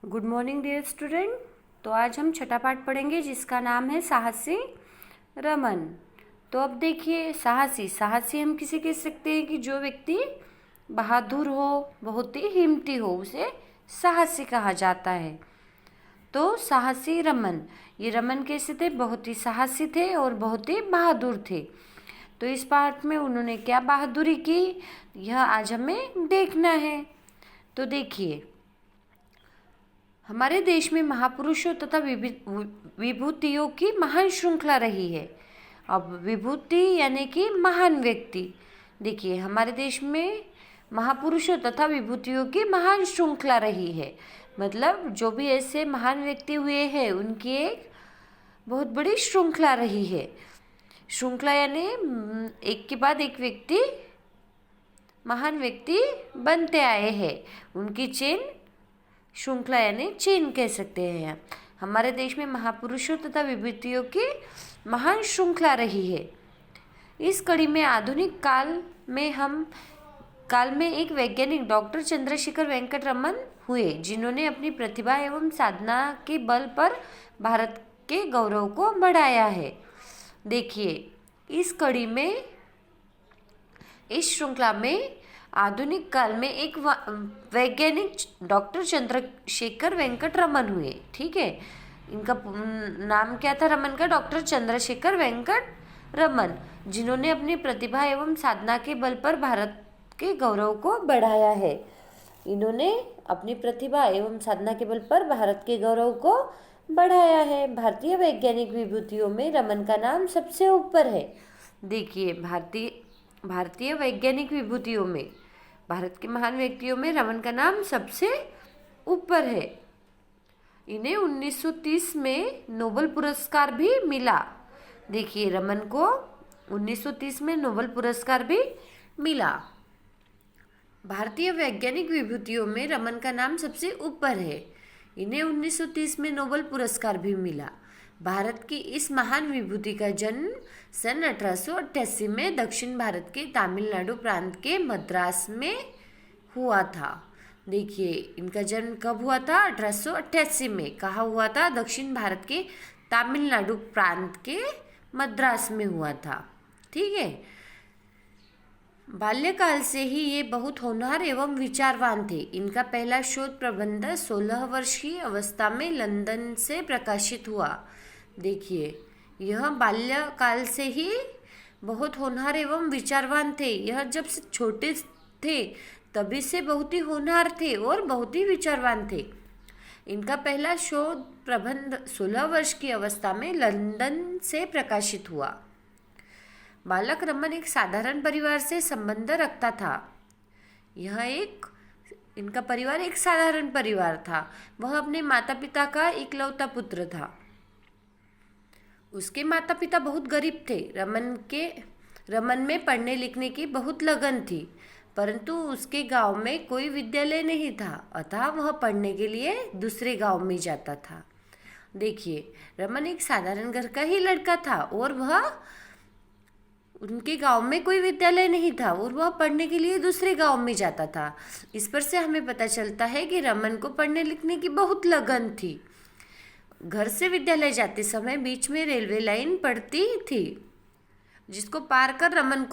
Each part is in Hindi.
Good morning dear student. तो आज हम छठा पाठ पढ़ेंगे जिसका नाम है साहसी रमन। तो अब देखिए, साहसी साहसी हम किसे कह सकते हैं कि जो व्यक्ति बहादुर हो, बहुत ही हिम्मती हो, उसे साहसी कहा जाता है। तो साहसी रमन, ये रमन कैसे थे? बहुत ही साहसी थे और बहुत ही बहादुर थे। तो इस पाठ में उन्होंने क्या बहादुरी की, यह आज हमें देखना है। तो देखिए, हमारे देश में महापुरुषों तथा विभूतियों की महान श्रृंखला रही है। अब विभूति यानी कि महान व्यक्ति। देखिए, हमारे देश में महापुरुषों तथा विभूतियों की महान श्रृंखला रही है। मतलब जो भी ऐसे महान व्यक्ति हुए हैं उनकी एक बहुत बड़ी श्रृंखला रही है। श्रृंखला यानी एक के बाद एक व्यक्ति महान व्यक्ति बनते आए हैं, उनकी चेन श्रृंखला यानी चेन कह सकते हैं। हमारे देश में महापुरुषों तथा विभूतियों की महान श्रृंखला रही है। इस कड़ी में आधुनिक काल में एक वैज्ञानिक डॉक्टर चंद्रशेखर वेंकट रमन हुए, जिन्होंने अपनी प्रतिभा एवं साधना के बल पर भारत के गौरव को बढ़ाया है। देखिए, इस श्रृंखला में आधुनिक काल में एक वैज्ञानिक डॉक्टर चंद्रशेखर वेंकट रमन हुए। ठीक है, इनका नाम क्या था रमन का? डॉक्टर चंद्रशेखर वेंकट रमन, जिन्होंने अपनी प्रतिभा एवं साधना के बल पर भारत के गौरव को बढ़ाया है। इन्होंने अपनी प्रतिभा एवं साधना के बल पर भारत के गौरव को बढ़ाया है। भारतीय वैज्ञानिक विभूतियों में रमन का नाम सबसे ऊपर है। देखिए, भारतीय वैज्ञानिक विभूतियों में, भारत के महान व्यक्तियों में रमन का नाम सबसे ऊपर है। इन्हें 1930 में नोबेल पुरस्कार भी मिला। देखिए, रमन को 1930 में नोबेल पुरस्कार भी मिला। भारतीय वैज्ञानिक विभूतियों में रमन का नाम सबसे ऊपर है। इन्हें 1930 में नोबेल पुरस्कार भी मिला। भारत की इस महान विभूति का जन्म सन 1888 में दक्षिण भारत के तमिलनाडु प्रांत के मद्रास में हुआ था। देखिए, इनका जन्म कब हुआ था? 1888 में। कहाँ हुआ था? दक्षिण भारत के तमिलनाडु प्रांत के मद्रास में हुआ था। ठीक है। बाल्यकाल से ही ये बहुत होनहार एवं विचारवान थे। इनका पहला शोध प्रबंध 16 वर्ष की अवस्था में लंदन से प्रकाशित हुआ। देखिए, यह बाल्यकाल से ही बहुत होनहार एवं विचारवान थे। यह जब से छोटे थे तभी से बहुत ही होनहार थे और बहुत ही विचारवान थे। इनका पहला शोध प्रबंध 16 वर्ष की अवस्था में लंदन से प्रकाशित हुआ। बालक रमन एक साधारण परिवार से संबंध रखता था। इनका परिवार एक साधारण परिवार था। वह अपने माता पिता का इकलौता पुत्र था। उसके माता पिता बहुत गरीब थे। रमन में पढ़ने लिखने की बहुत लगन थी, परंतु उसके गांव में कोई विद्यालय नहीं था, अतः वह पढ़ने के लिए दूसरे गांव में जाता था। देखिए, रमन एक साधारण घर का ही लड़का था और उनके गांव में कोई विद्यालय नहीं था और वह पढ़ने के लिए दूसरे गांव में जाता था। इस पर से हमें पता चलता है कि रमन को पढ़ने लिखने की बहुत लगन थी। घर से विद्यालय जाते समय बीच में रेलवे लाइन पड़ती थी, जिसको पार कर रमन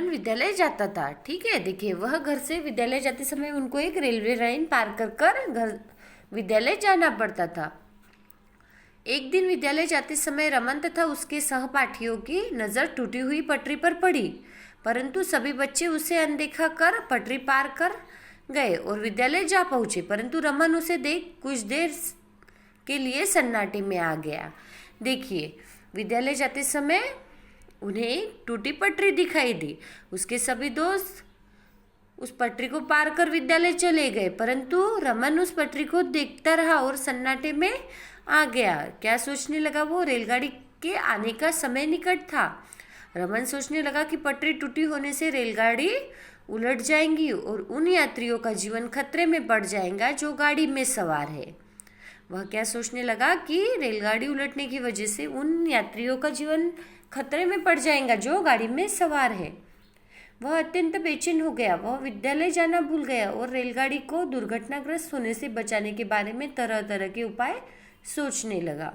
विद्यालय जाता था। ठीक है। देखिए, वह घर से विद्यालय जाते समय उनको एक रेलवे लाइन पार कर घर विद्यालय जाना पड़ता था। एक दिन विद्यालय जाते समय रमन तथा उसके सहपाठियों की नज़र टूटी हुई पटरी पर पड़ी, परंतु सभी बच्चे उसे अनदेखा कर पटरी पार कर गए और विद्यालय जा पहुँचे, परंतु रमन उसे देख कुछ देर के लिए सन्नाटे में आ गया। देखिए, विद्यालय जाते समय उन्हें एक टूटी पटरी दिखाई दी। उसके सभी दोस्त उस पटरी को पार कर विद्यालय चले गए, परंतु रमन उस पटरी को देखता रहा और सन्नाटे में आ गया। क्या सोचने लगा वो? रेलगाड़ी के आने का समय निकट था। रमन सोचने लगा कि पटरी टूटी होने से रेलगाड़ी उलट जाएंगी और उन यात्रियों का जीवन खतरे में पड़ जाएगा जो गाड़ी में सवार है। वह क्या सोचने लगा कि रेलगाड़ी उलटने की वजह से उन यात्रियों का जीवन खतरे में पड़ जाएगा जो गाड़ी में सवार है। वह अत्यंत बेचैन हो गया। वह विद्यालय जाना भूल गया और रेलगाड़ी को दुर्घटनाग्रस्त होने से बचाने के बारे में तरह तरह के उपाय सोचने लगा।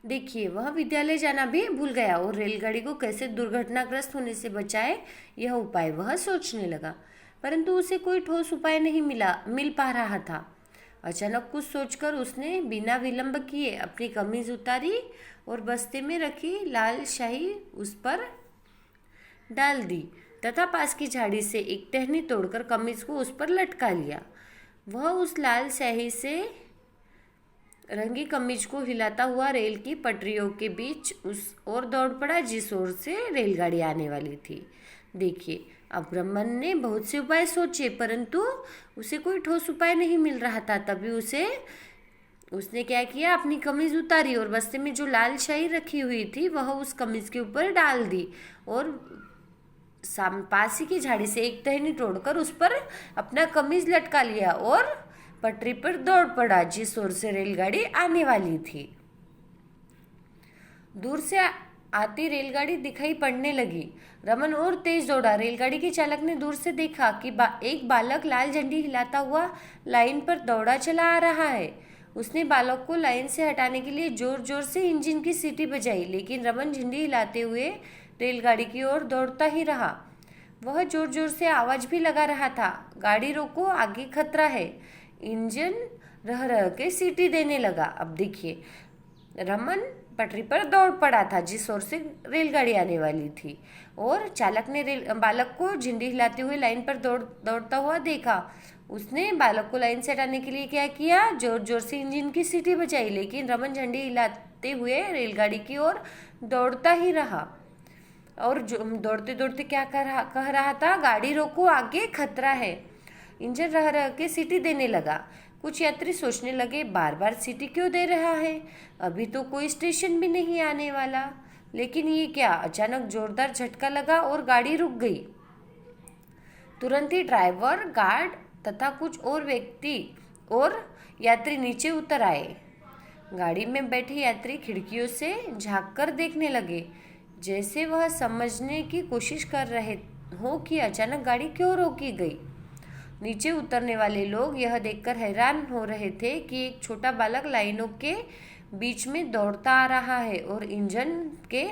देखिए, वह विद्यालय जाना भी भूल गया और रेलगाड़ी को कैसे दुर्घटनाग्रस्त होने से बचाए, यह उपाय वह सोचने लगा, परंतु उसे कोई ठोस उपाय नहीं मिल पा रहा था। अचानक कुछ सोचकर उसने बिना विलंब किए अपनी कमीज उतारी और बस्ते में रखी लाल शाही उस पर डाल दी तथा पास की झाड़ी से एक टहनी तोड़कर कमीज को उस पर लटका लिया। वह उस लाल स्याही से रंगी कमीज को हिलाता हुआ रेल की पटरियों के बीच उस ओर दौड़ पड़ा जिस ओर से रेलगाड़ी आने वाली थी। देखिए, अब रमन ने बहुत से उपाय सोचे, परंतु उसे कोई ठोस उपाय नहीं मिल रहा था। तभी उसने क्या किया, अपनी कमीज उतारी और बस्ते में जो लाल शाही रखी हुई थी वह उस कमीज के ऊपर डाल दी और पास ही की झाड़ी से एक टहनी तोड़कर उस पर अपना कमीज लटका लिया और पटरी पर दौड़ पड़ा जिस ओर से रेलगाड़ी आने वाली थी। दूर से आती रेलगाड़ी दिखाई पड़ने लगी। रमन और तेज दौड़ा। रेलगाड़ी के चालक ने दूर से देखा कि एक बालक लाल झंडी हिलाता हुआ लाइन पर दौड़ा चला आ रहा है। उसने बालक को लाइन से हटाने के लिए जोर जोर से इंजन की सीटी बजाई, लेकिन रमन झंडी हिलाते हुए रेलगाड़ी की ओर दौड़ता ही रहा। वह जोर जोर से आवाज भी लगा रहा था, गाड़ी रोको, आगे खतरा है। इंजन रह रह के सीटी देने लगा। अब देखिए, रमन पटरी पर दौड़ पड़ा था जिस ओर से रेलगाड़ी आने वाली थी और चालक ने बालक को झंडी हिलाते हुए लाइन पर दौड़ता हुआ देखा। उसने बालक को लाइन से हटाने के लिए क्या किया, जोर जोर से इंजन की सीटी बजाई, लेकिन रमन झंडी हिलाते हुए रेलगाड़ी की ओर दौड़ता ही रहा और दौड़ते दौड़ते क्या कह रहा था, गाड़ी रोको, आगे खतरा है। इंजन रह रह के सीटी देने लगा। कुछ यात्री सोचने लगे, बार बार सीटी क्यों दे रहा है, अभी तो कोई स्टेशन भी नहीं आने वाला। लेकिन ये क्या, अचानक जोरदार झटका लगा और गाड़ी रुक गई। तुरंत ही ड्राइवर, गार्ड तथा कुछ और व्यक्ति और यात्री नीचे उतर आए। गाड़ी में बैठे यात्री खिड़कियों से झांककर देखने लगे, जैसे वह समझने की कोशिश कर रहे हो कि अचानक गाड़ी क्यों रोकी गई। नीचे उतरने वाले लोग यह देखकर हैरान हो रहे थे कि एक छोटा बालक लाइनों के बीच में दौड़ता आ रहा है और इंजन के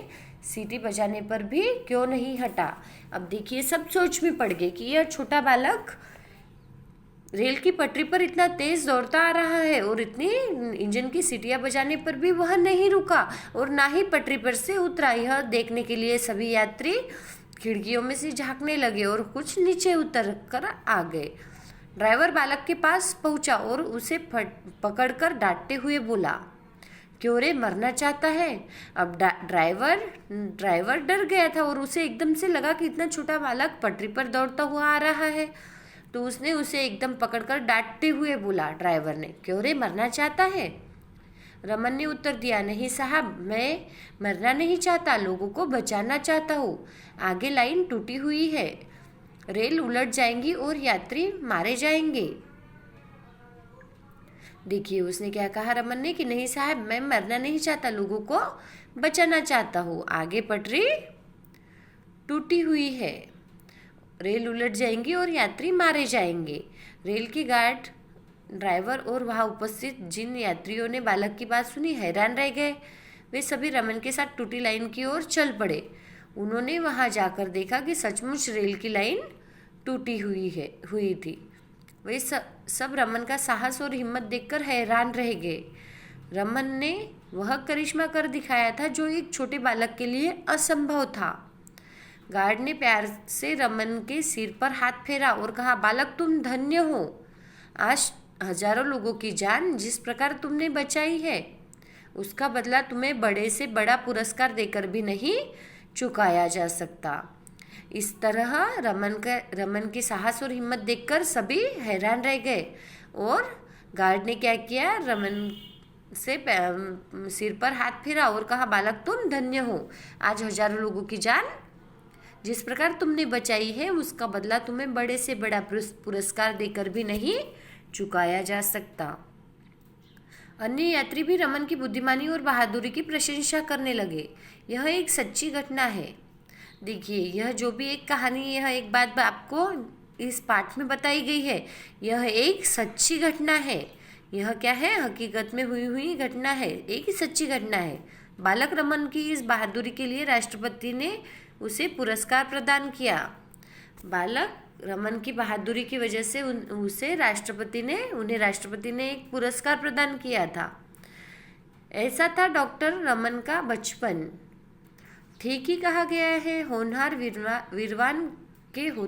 सीटी बजाने पर भी क्यों नहीं हटा। अब देखिए, सब सोच में पड़ गए कि यह छोटा बालक रेल की पटरी पर इतना तेज दौड़ता आ रहा है और इतनी इंजन की सीटियां बजाने पर भी वह नहीं रुका और ना ही पटरी पर से उतरा। यह देखने के लिए सभी यात्री खिड़कियों में से झांकने लगे और कुछ नीचे उतर कर आ गए। ड्राइवर बालक के पास पहुंचा और उसे पकड़कर डांटते हुए बोला, क्यों रे, मरना चाहता है। अब ड्राइवर डर गया था और उसे एकदम से लगा कि इतना छोटा बालक पटरी पर दौड़ता हुआ आ रहा है, तो उसने उसे एकदम पकड़कर डांटते हुए बोला, ड्राइवर ने, क्यों रे, मरना चाहता है। रमन ने उत्तर दिया, नहीं साहब, मैं मरना नहीं चाहता, लोगों को बचाना चाहता हूँ। आगे लाइन टूटी हुई है, रेल उलट जाएंगी और यात्री मारे जाएंगे। देखिए, उसने क्या कहा रमन ने कि नहीं साहब, मैं मरना नहीं चाहता, लोगों को बचाना चाहता हूँ। आगे पटरी टूटी हुई है, रेल उलट जाएंगी और यात्री मारे जाएंगे। रेल की गार्ड, ड्राइवर और वहां उपस्थित जिन यात्रियों ने बालक की बात सुनी हैरान रह गए। वे सभी रमन के साथ टूटी लाइन की ओर चल पड़े। उन्होंने वहां जाकर देखा कि सचमुच रेल की लाइन टूटी हुई थी। वे सब रमन का साहस और हिम्मत देखकर हैरान रह गए। रमन ने वह करिश्मा कर दिखाया था जो एक छोटे बालक के लिए असंभव था। गार्ड ने प्यार से रमन के सिर पर हाथ फेरा और कहा, बालक, तुम धन्य हो। आज हजारों लोगों की जान जिस प्रकार तुमने बचाई है, उसका बदला तुम्हें बड़े से बड़ा पुरस्कार देकर भी नहीं चुकाया जा सकता। इस तरह रमन के साहस और हिम्मत देखकर सभी हैरान रह गए और गार्ड ने क्या किया, रमन से सिर पर हाथ फेरा और कहा, बालक, तुम धन्य हो। आज हजारों लोगों की जान जिस प्रकार तुमने बचाई है, उसका बदला तुम्हें बड़े से बड़ा पुरस्कार देकर भी नहीं चुकाया जा सकता। अन्य यात्री भी रमन की बुद्धिमानी और बहादुरी की प्रशंसा करने लगे। यह एक सच्ची घटना है। देखिए, यह जो भी एक कहानी, यह एक बात आपको इस पाठ में बताई गई है, यह एक सच्ची घटना है। यह क्या है? हकीकत में हुई हुई घटना है, एक ही सच्ची घटना है। बालक रमन की इस बहादुरी के लिए राष्ट्रपति ने उसे पुरस्कार प्रदान किया। बालक रमन की बहादुरी की वजह से उन्हें राष्ट्रपति ने एक पुरस्कार प्रदान किया था। ऐसा था डॉक्टर रमन का बचपन। ठीक ही कहा गया है, होनहार वीरवान के हो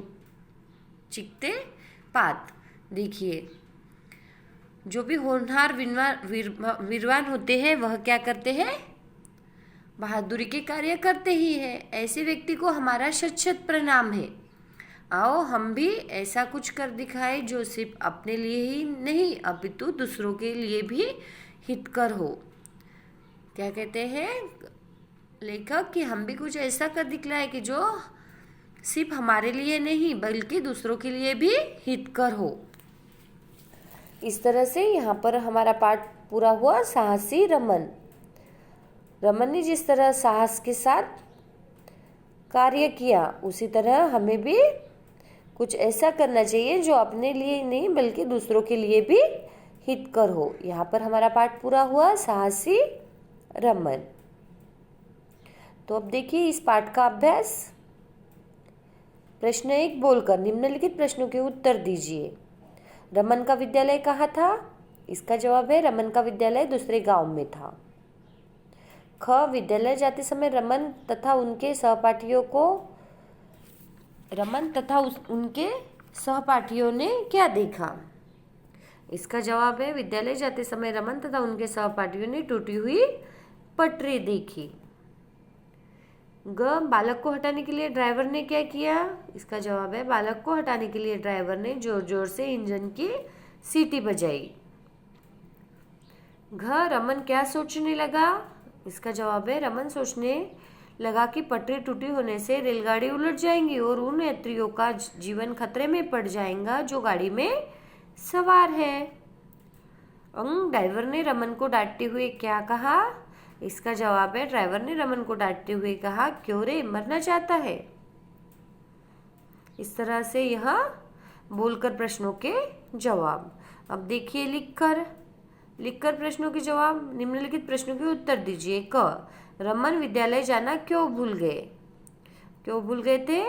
चिकते पात। देखिए, जो भी होनहार वीरवान होते हैं वह क्या करते हैं? बहादुरी के कार्य करते ही है। ऐसे व्यक्ति को हमारा शत शत प्रणाम है। आओ हम भी ऐसा कुछ कर दिखाए जो सिर्फ अपने लिए ही नहीं अपितु दूसरों के लिए भी हितकर हो। क्या कहते हैं लेखक कि हम भी कुछ ऐसा कर दिखलाए कि जो सिर्फ हमारे लिए नहीं बल्कि दूसरों के लिए भी हितकर हो। इस तरह से यहाँ पर हमारा पाठ पूरा हुआ। साहसी रमन ने जिस तरह साहस के साथ कार्य किया, उसी तरह हमें भी कुछ ऐसा करना चाहिए जो अपने लिए नहीं बल्कि दूसरों के लिए भी हितकर हो। यहाँ पर हमारा पाठ पूरा हुआ, साहसी रमन। तो अब देखिए इस पाठ का अभ्यास। प्रश्न 1 बोलकर निम्नलिखित प्रश्नों के उत्तर दीजिए। रमन का विद्यालय कहाँ था? इसका जवाब है रमन का विद्यालय दूसरे गांव में था। ख, विद्यालय जाते समय रमन तथा उनके सहपाठियों ने क्या देखा? इसका जवाब है विद्यालय जाते समय रमन तथा उनके सहपाठियों ने टूटी हुई पटरी देखी। ग, बालक को हटाने के लिए ड्राइवर ने क्या किया? इसका जवाब है बालक को हटाने के लिए ड्राइवर ने जोर जोर से इंजन की सीटी बजाई। घ, रमन क्या सोचने लगा? इसका जवाब है रमन सोचने लगा कि पटरी टूटी होने से रेलगाड़ी उलट जाएंगी और उन यात्रियों का जीवन खतरे में पड़ जाएगा जो गाड़ी में सवार है। ड्राइवर ने रमन को डांटते हुए क्या कहा? इसका जवाब है ड्राइवर ने रमन को डांटते हुए कहा, क्यों रे, मरना चाहता है? इस तरह से यह बोलकर प्रश्नों के जवाब। अब देखिए लिखकर प्रश्नों के जवाब। निम्नलिखित प्रश्नों के उत्तर दीजिए। क, रमन विद्यालय जाना क्यों भूल गए थे?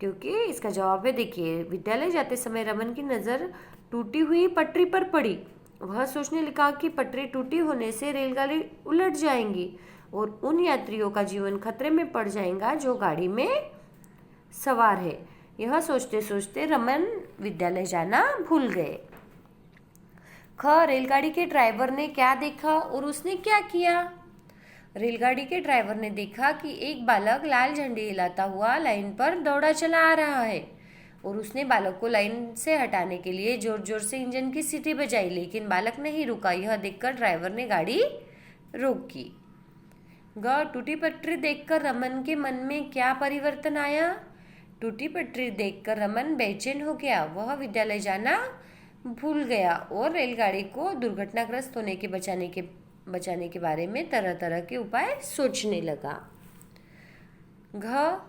क्योंकि इसका जवाब है, देखिए, विद्यालय जाते समय रमन की नज़र टूटी हुई पटरी पर पड़ी। वह सोचने लगा कि पटरी टूटी होने से रेलगाड़ी उलट जाएंगी और उन यात्रियों का जीवन खतरे में पड़ जाएगा जो गाड़ी में सवार है। यह सोचते सोचते रमन विद्यालय जाना भूल गए। ख, रेलगाड़ी के ड्राइवर ने क्या देखा और उसने क्या किया? रेलगाड़ी के ड्राइवर ने देखा कि एक बालक लाल झंडी हिलाता हुआ लाइन पर दौड़ा चला आ रहा है और उसने बालक को लाइन से हटाने के लिए जोर जोर से इंजन की सीटी बजाई, लेकिन बालक नहीं रुका। यह देखकर ड्राइवर ने गाड़ी रोकी। ग, टूटी पटरी देखकर रमन के मन में क्या परिवर्तन आया? टूटी पटरी देखकर रमन बेचैन हो गया। वह विद्यालय जाना भूल गया और रेलगाड़ी को दुर्घटनाग्रस्त होने के बचाने के बारे में तरह तरह के उपाय सोचने लगा। घ,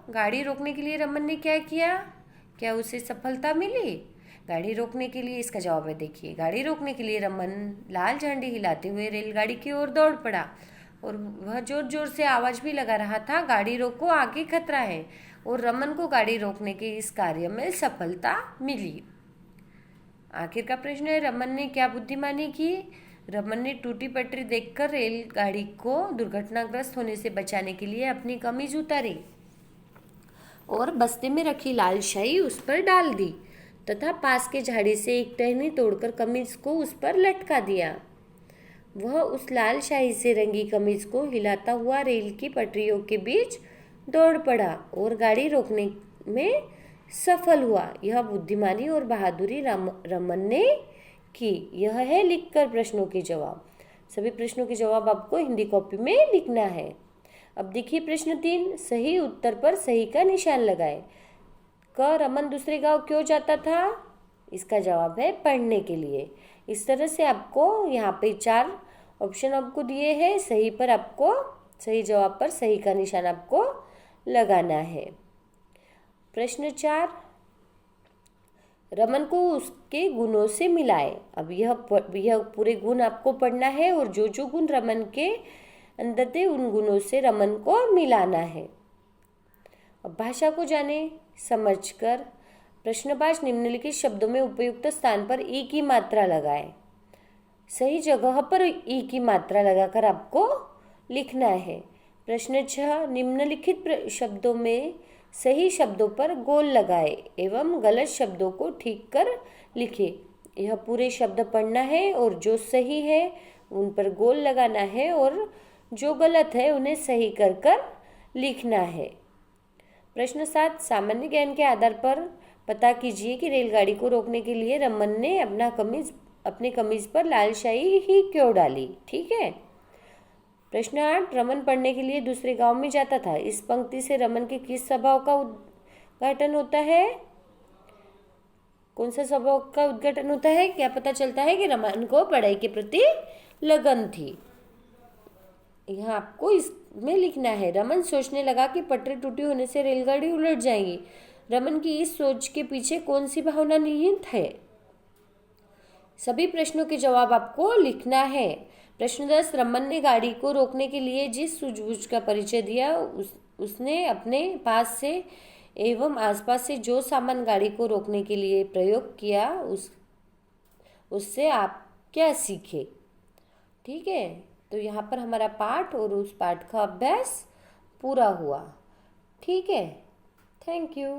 गाड़ी रोकने के लिए रमन ने क्या किया? क्या उसे सफलता मिली? गाड़ी रोकने के लिए, इसका जवाब है, देखिए, गाड़ी रोकने के लिए रमन लाल झंडी हिलाते हुए रेलगाड़ी की ओर दौड़ पड़ा और वह जोर जोर से आवाज भी लगा रहा था, गाड़ी रोको, आगे खतरा है। और रमन को गाड़ी रोकने के इस कार्य में सफलता मिली। आखिर का प्रश्न है, रमन ने क्या बुद्धिमानी की? रमन ने टूटी पटरी देखकर रेलगाड़ी को दुर्घटनाग्रस्त होने से बचाने के लिए अपनी कमीज उतारी और बस्ते में रखी लाल शाही उस पर डाल दी तथा पास के झाड़ी से एक टहनी तोड़कर कमीज को उस पर लटका दिया। वह उस लाल शाही से रंगी कमीज को हिलाता हुआ रेल की पटरियों के बीच दौड़ पड़ा और गाड़ी रोकने में सफल हुआ। यह बुद्धिमानी और बहादुरी रमन ने की। यह है लिखकर प्रश्नों के जवाब। सभी प्रश्नों के जवाब आपको हिंदी कॉपी में लिखना है। अब देखिए प्रश्न 3, सही उत्तर पर सही का निशान लगाएं। क, रमन दूसरे गांव क्यों जाता था? इसका जवाब है पढ़ने के लिए। इस तरह से आपको यहाँ पे 4 ऑप्शन आपको दिए हैं, सही जवाब पर सही का निशान आपको लगाना है। प्रश्न 4, रमन को उसके गुणों से मिलाए। अब यह पूरे गुण आपको पढ़ना है और जो जो गुण रमन के अंदर थे उन गुणों से रमन को मिलाना है। अब भाषा को जाने समझकर प्रश्न 5, निम्नलिखित शब्दों में उपयुक्त स्थान पर ई की मात्रा लगाए। सही जगह पर ई की मात्रा लगाकर आपको लिखना है। प्रश्न 6, निम्नलिखित शब्दों में सही शब्दों पर गोल लगाए एवं गलत शब्दों को ठीक कर लिखे। यह पूरे शब्द पढ़ना है और जो सही है उन पर गोल लगाना है और जो गलत है उन्हें सही कर कर लिखना है। प्रश्न 7, सामान्य ज्ञान के आधार पर पता कीजिए कि रेलगाड़ी को रोकने के लिए रमन ने अपने कमीज पर लाल स्याही ही क्यों डाली। ठीक है। प्रश्न 8, रमन पढ़ने के लिए दूसरे गांव में जाता था। इस पंक्ति से रमन के किस स्वभाव का उद्घाटन होता है? कौन सा स्वभाव का उद्घाटन होता है? क्या पता चलता है कि रमन को पढ़ाई के प्रति लगन थी। यहाँ आपको इसमें लिखना है, रमन सोचने लगा कि पटरी टूटी होने से रेलगाड़ी उलट जाएगी। रमन की इस सोच के पीछे कौन सी भावना निहित है? सभी प्रश्नों के जवाब आपको लिखना है। प्रश्न 10, रमन ने गाड़ी को रोकने के लिए जिस सूझबूझ का परिचय दिया उसने अपने पास से एवं आसपास से जो सामान गाड़ी को रोकने के लिए प्रयोग किया उससे आप क्या सीखे। ठीक है, तो यहाँ पर हमारा पाठ और उस पाठ का अभ्यास पूरा हुआ। ठीक है, थैंक यू।